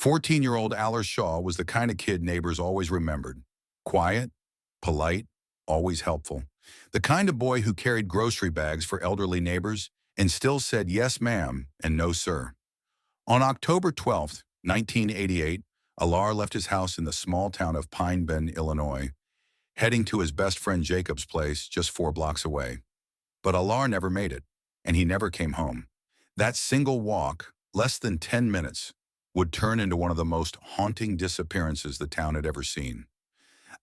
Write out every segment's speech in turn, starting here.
14-year-old Allar Shaw was the kind of kid neighbors always remembered. Quiet, polite, always helpful. The kind of boy who carried grocery bags for elderly neighbors and still said yes ma'am and no sir. On October 12th, 1988, Allar left his house in the small town of Pine Bend, Illinois, heading to his best friend Jacob's place just 4 blocks away. But Allar never made it, and he never came home. That single walk, less than 10 minutes, would turn into one of the most haunting disappearances the town had ever seen.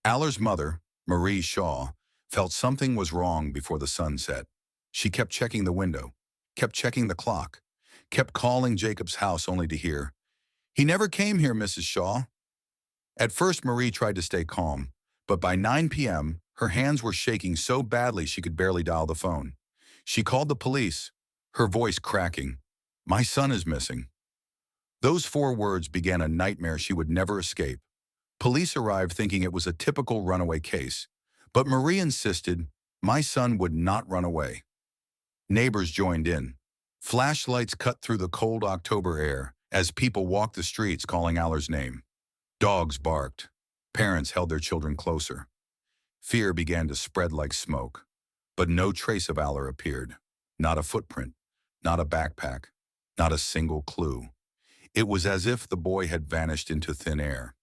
Allar's mother, Marie Shaw, felt something was wrong before the sun set. She kept checking the window, kept checking the clock, kept calling Jacob's house only to hear, "He never came here, Mrs. Shaw." At first, Marie tried to stay calm, but by 9 p.m., her hands were shaking so badly she could barely dial the phone. She called the police, her voice cracking. "My son is missing." Those 4 words began a nightmare she would never escape. Police arrived thinking it was a typical runaway case, but Marie insisted, "My son would not run away." Neighbors joined in. Flashlights cut through the cold October air as people walked the streets calling Allar's name. Dogs barked. Parents held their children closer. Fear began to spread like smoke, but no trace of Allar appeared. Not a footprint, not a backpack, not a single clue. It was as if the boy had vanished into thin air.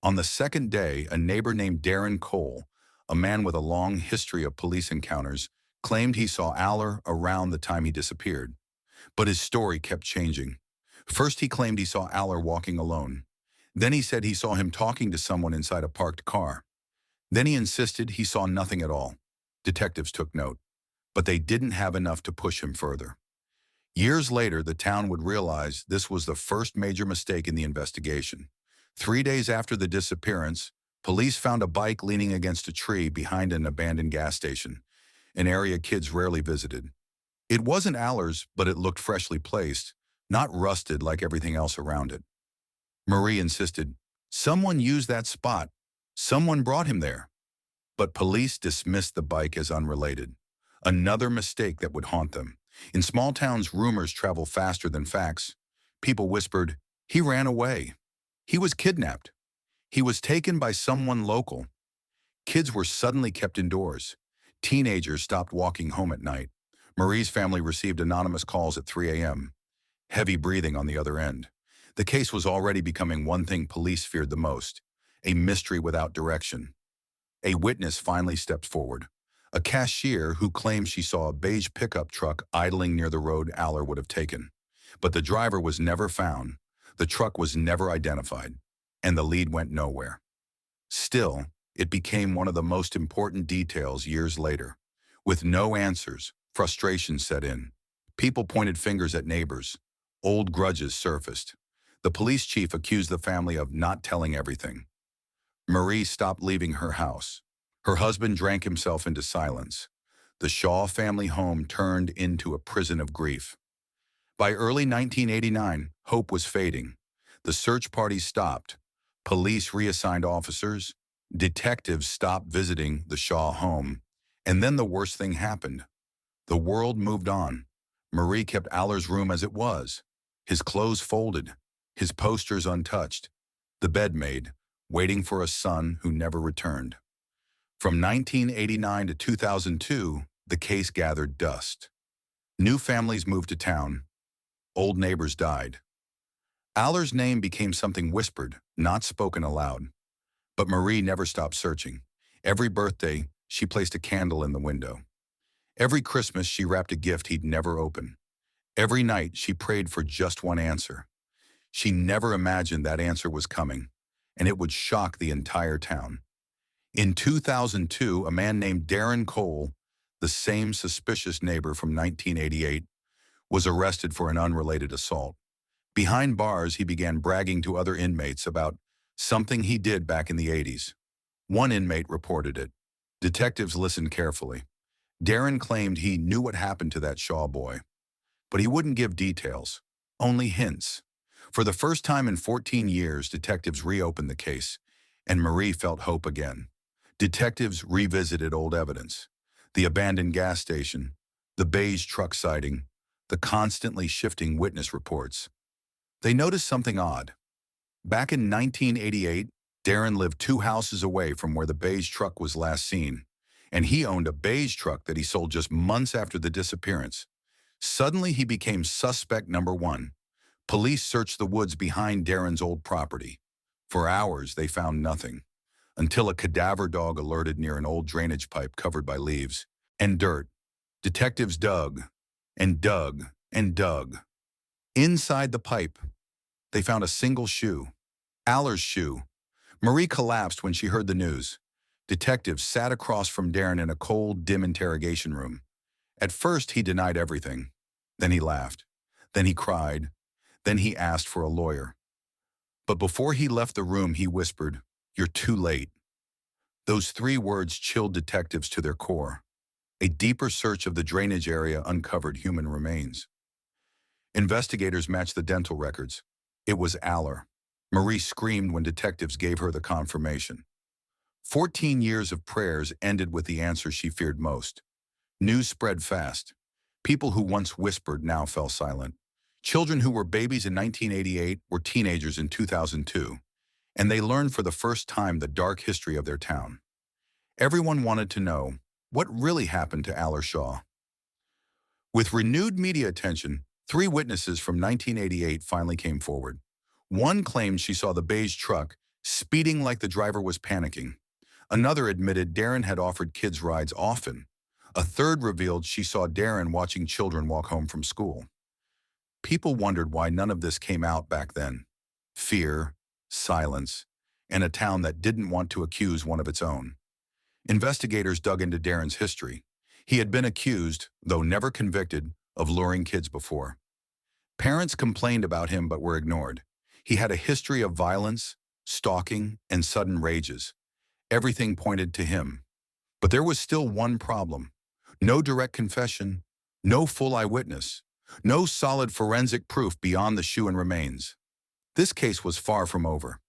On the second day, a neighbor named Darren Cole, a man with a long history of police encounters, claimed he saw Allar around the time he disappeared. But his story kept changing. First, he claimed he saw Allar walking alone. Then he said he saw him talking to someone inside a parked car. Then he insisted he saw nothing at all. Detectives took note, but they didn't have enough to push him further. Years later, the town would realize this was the first major mistake in the investigation. 3 days after the disappearance, police found a bike leaning against a tree behind an abandoned gas station, an area kids rarely visited. It wasn't Allar's, but it looked freshly placed, not rusted like everything else around it. Marie insisted, "Someone used that spot. Someone brought him there." But police dismissed the bike as unrelated. Another mistake that would haunt them. In small towns, rumors travel faster than facts. People whispered, "He ran away. He was kidnapped. He was taken by someone local." Kids were suddenly kept indoors. Teenagers stopped walking home at night. Marie's family received anonymous calls at 3 a.m. Heavy breathing on the other end. The case was already becoming one thing police feared the most: a mystery without direction. A witness finally stepped forward. A cashier who claimed she saw a beige pickup truck idling near the road Allar would have taken. But the driver was never found, the truck was never identified, and the lead went nowhere. Still, it became one of the most important details years later. With no answers, frustration set in. People pointed fingers at neighbors. Old grudges surfaced. The police chief accused the family of not telling everything. Marie stopped leaving her house. Her husband drank himself into silence. The Shaw family home turned into a prison of grief. By early 1989, hope was fading. The search party stopped. Police reassigned officers. Detectives stopped visiting the Shaw home. And then the worst thing happened. The world moved on. Marie kept Allar's room as it was. His clothes folded. His posters untouched. The bed made, waiting for a son who never returned. From 1989 to 2002, the case gathered dust. New families moved to town. Old neighbors died. Allar's name became something whispered, not spoken aloud. But Marie never stopped searching. Every birthday, she placed a candle in the window. Every Christmas, she wrapped a gift he'd never open. Every night, she prayed for just one answer. She never imagined that answer was coming, and it would shock the entire town. In 2002, a man named Darren Cole, the same suspicious neighbor from 1988, was arrested for an unrelated assault. Behind bars, he began bragging to other inmates about something he did back in the 80s. One inmate reported it. Detectives listened carefully. Darren claimed he knew what happened to that Shaw boy, but he wouldn't give details, only hints. For the first time in 14 years, detectives reopened the case, and Marie felt hope again. Detectives revisited old evidence: the abandoned gas station, the beige truck sighting, the constantly shifting witness reports. They noticed something odd. Back in 1988, Darren lived 2 houses away from where the beige truck was last seen, and he owned a beige truck that he sold just months after the disappearance. Suddenly, he became suspect number one. Police searched the woods behind Darren's old property. For hours, they found nothing, until a cadaver dog alerted near an old drainage pipe covered by leaves and dirt. Detectives dug and dug and dug. Inside the pipe, they found a single shoe, Allar's shoe. Marie collapsed when she heard the news. Detectives sat across from Darren in a cold, dim interrogation room. At first, he denied everything. Then he laughed. Then he cried. Then he asked for a lawyer. But before he left the room, he whispered, "You're too late." Those 3 words chilled detectives to their core. A deeper search of the drainage area uncovered human remains. Investigators matched the dental records. It was Allar. Marie screamed when detectives gave her the confirmation. 14 years of prayers ended with the answer she feared most. News spread fast. People who once whispered now fell silent. Children who were babies in 1988 were teenagers in 2002, and they learned for the first time the dark history of their town. Everyone wanted to know what really happened to Allar Shaw. With renewed media attention, 3 witnesses from 1988 finally came forward. One claimed she saw the beige truck speeding like the driver was panicking. Another admitted Darren had offered kids rides often. A third revealed she saw Darren watching children walk home from school. People wondered why none of this came out back then. Fear, silence, and a town that didn't want to accuse one of its own. Investigators dug into Darren's history. He had been accused, though never convicted, of luring kids before. Parents complained about him but were ignored. He had a history of violence, stalking, and sudden rages. Everything pointed to him. But there was still one problem. No direct confession, no full eyewitness, no solid forensic proof beyond the shoe and remains. This case was far from over.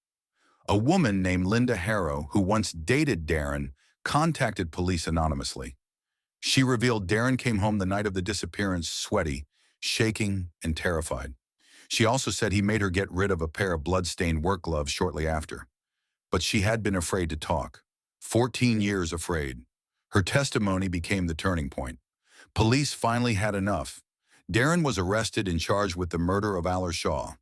A woman named Linda Harrow, who once dated Darren, contacted police anonymously. She revealed Darren came home the night of the disappearance sweaty, shaking, and terrified. She also said he made her get rid of a pair of blood-stained work gloves shortly after. But she had been afraid to talk. 14 years afraid. Her testimony became the turning point. Police finally had enough. Darren was arrested and charged with the murder of Allar Shaw.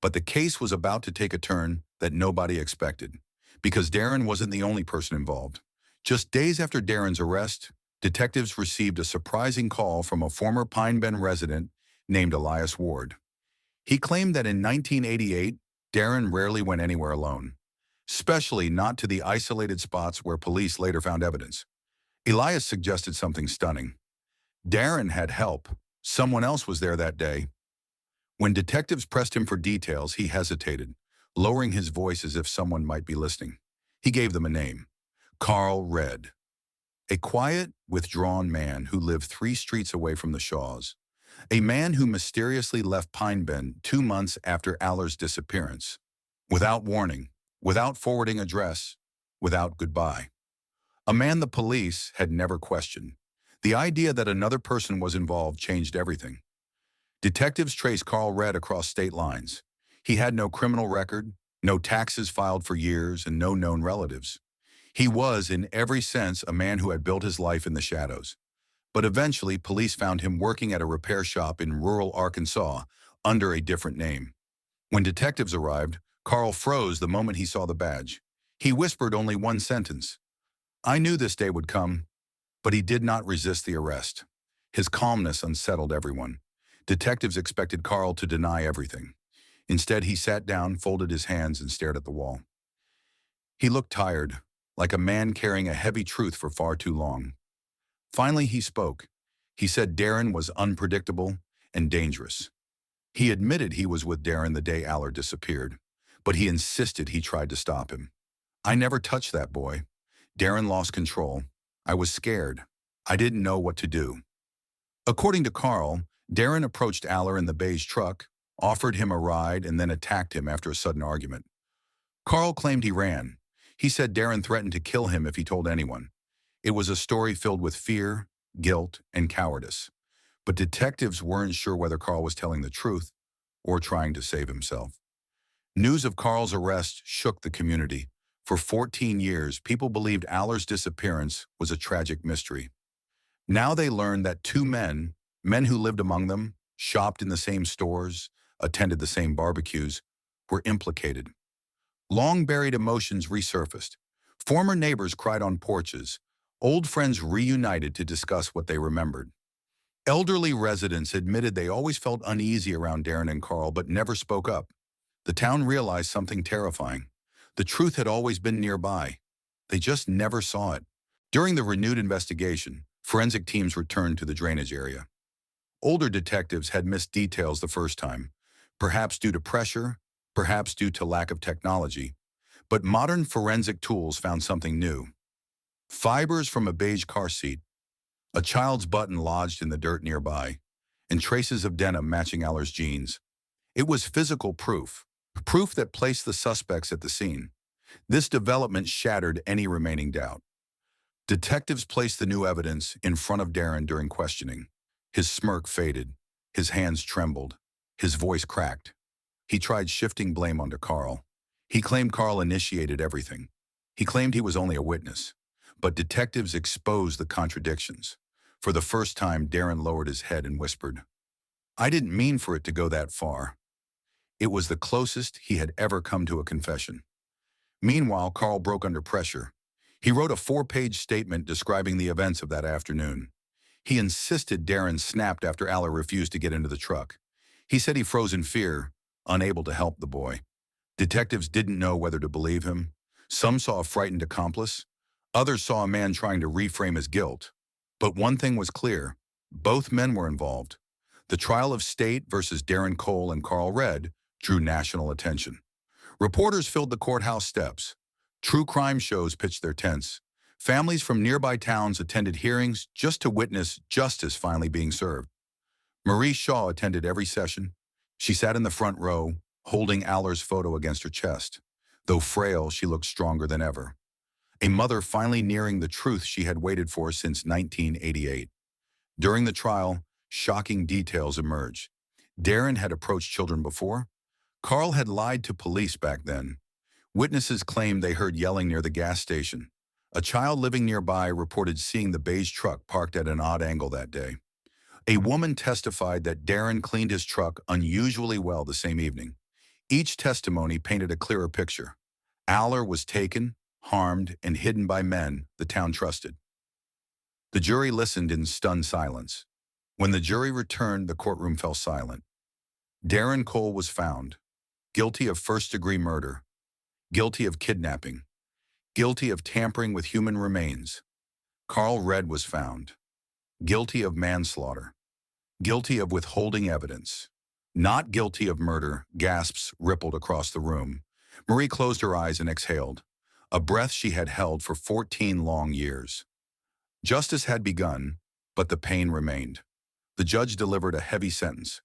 But the case was about to take a turn that nobody expected, because Darren wasn't the only person involved. Just days after Darren's arrest, detectives received a surprising call from a former Pine Bend resident named Elias Ward. He claimed that in 1988, Darren rarely went anywhere alone, especially not to the isolated spots where police later found evidence. Elias suggested something stunning. Darren had help. Someone else was there that day. When detectives pressed him for details, he hesitated, lowering his voice as if someone might be listening. He gave them a name: Carl Red. A quiet, withdrawn man who lived 3 streets away from the Shaws. A man who mysteriously left Pine Bend 2 months after Allar's disappearance. Without warning, without forwarding address, without goodbye. A man the police had never questioned. The idea that another person was involved changed everything. Detectives traced Carl Red across state lines. He had no criminal record, no taxes filed for years, and no known relatives. He was, in every sense, a man who had built his life in the shadows. But eventually, police found him working at a repair shop in rural Arkansas under a different name. When detectives arrived, Carl froze the moment he saw the badge. He whispered only one sentence: "I knew this day would come." But he did not resist the arrest. His calmness unsettled everyone. Detectives expected Carl to deny everything. Instead, he sat down, folded his hands, and stared at the wall. He looked tired, like a man carrying a heavy truth for far too long. Finally, he spoke. He said Darren was unpredictable and dangerous. He admitted he was with Darren the day Allar disappeared, but he insisted he tried to stop him. "I never touched that boy. Darren lost control. I was scared. I didn't know what to do." According to Carl, Darren approached Allar in the beige truck, offered him a ride, and then attacked him after a sudden argument. Carl claimed he ran. He said Darren threatened to kill him if he told anyone. It was a story filled with fear, guilt, and cowardice. But detectives weren't sure whether Carl was telling the truth or trying to save himself. News of Carl's arrest shook the community. For 14 years, people believed Allar's disappearance was a tragic mystery. Now they learned that two men who lived among them, shopped in the same stores, attended the same barbecues, were implicated. Long-buried emotions resurfaced. Former neighbors cried on porches. Old friends reunited to discuss what they remembered. Elderly residents admitted they always felt uneasy around Darren and Carl but never spoke up. The town realized something terrifying. The truth had always been nearby. They just never saw it. During the renewed investigation, forensic teams returned to the drainage area. Older detectives had missed details the first time, perhaps due to pressure, perhaps due to lack of technology. But modern forensic tools found something new. Fibers from a beige car seat, a child's button lodged in the dirt nearby, and traces of denim matching Allar's jeans. It was physical proof that placed the suspects at the scene. This development shattered any remaining doubt. Detectives placed the new evidence in front of Darren during questioning. His smirk faded, his hands trembled, his voice cracked. He tried shifting blame onto Carl. He claimed Carl initiated everything. He claimed he was only a witness. But detectives exposed the contradictions. For the first time, Darren lowered his head and whispered, "I didn't mean for it to go that far." It was the closest he had ever come to a confession. Meanwhile, Carl broke under pressure. He wrote a 4-page statement describing the events of that afternoon. He insisted Darren snapped after Allar refused to get into the truck. He said he froze in fear, unable to help the boy. Detectives didn't know whether to believe him. Some saw a frightened accomplice. Others saw a man trying to reframe his guilt. But one thing was clear. Both men were involved. The trial of state versus Darren Cole and Carl Red drew national attention. Reporters filled the courthouse steps. True crime shows pitched their tents. Families from nearby towns attended hearings just to witness justice finally being served. Marie Shaw attended every session. She sat in the front row, holding Allar's photo against her chest. Though frail, she looked stronger than ever. A mother finally nearing the truth she had waited for since 1988. During the trial, shocking details emerged. Darren had approached children before. Carl had lied to police back then. Witnesses claimed they heard yelling near the gas station. A child living nearby reported seeing the beige truck parked at an odd angle that day. A woman testified that Darren cleaned his truck unusually well the same evening. Each testimony painted a clearer picture. Allar was taken, harmed, and hidden by men the town trusted. The jury listened in stunned silence. When the jury returned, the courtroom fell silent. Darren Cole was found, guilty of first-degree murder, guilty of kidnapping, guilty of tampering with human remains. Carl Red was found, guilty of manslaughter, guilty of withholding evidence, not guilty of murder. Gasps rippled across the room. Marie closed her eyes and exhaled, a breath she had held for 14 long years. Justice had begun, but the pain remained. The judge delivered a heavy sentence.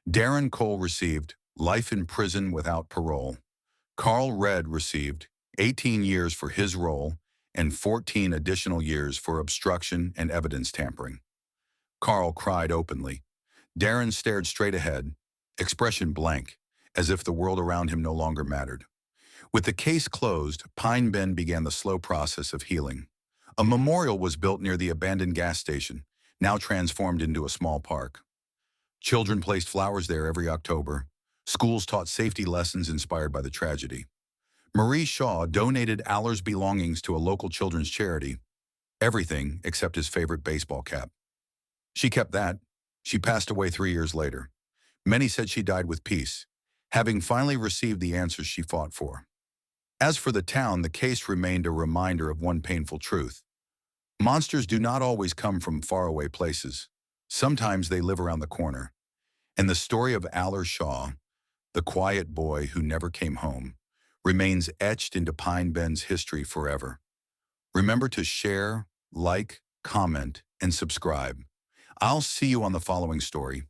Darren Cole received life in prison without parole. Carl Red received 18 years for his role and 14 additional years for obstruction and evidence tampering. Carl cried openly. Darren stared straight ahead, expression blank, as if the world around him no longer mattered. With the case closed, Pine Bend began the slow process of healing. A memorial was built near the abandoned gas station, now transformed into a small park. Children placed flowers there every October. Schools taught safety lessons inspired by the tragedy. Marie Shaw donated Allar's belongings to a local children's charity, everything except his favorite baseball cap. She kept that. She passed away 3 years later. Many said she died with peace, having finally received the answers she fought for. As for the town, the case remained a reminder of one painful truth. Monsters do not always come from faraway places. Sometimes they live around the corner. And the story of Allar Shaw, the quiet boy who never came home, remains etched into Pine Bend's history forever. Remember to share, like, comment, and subscribe. I'll see you on the following story.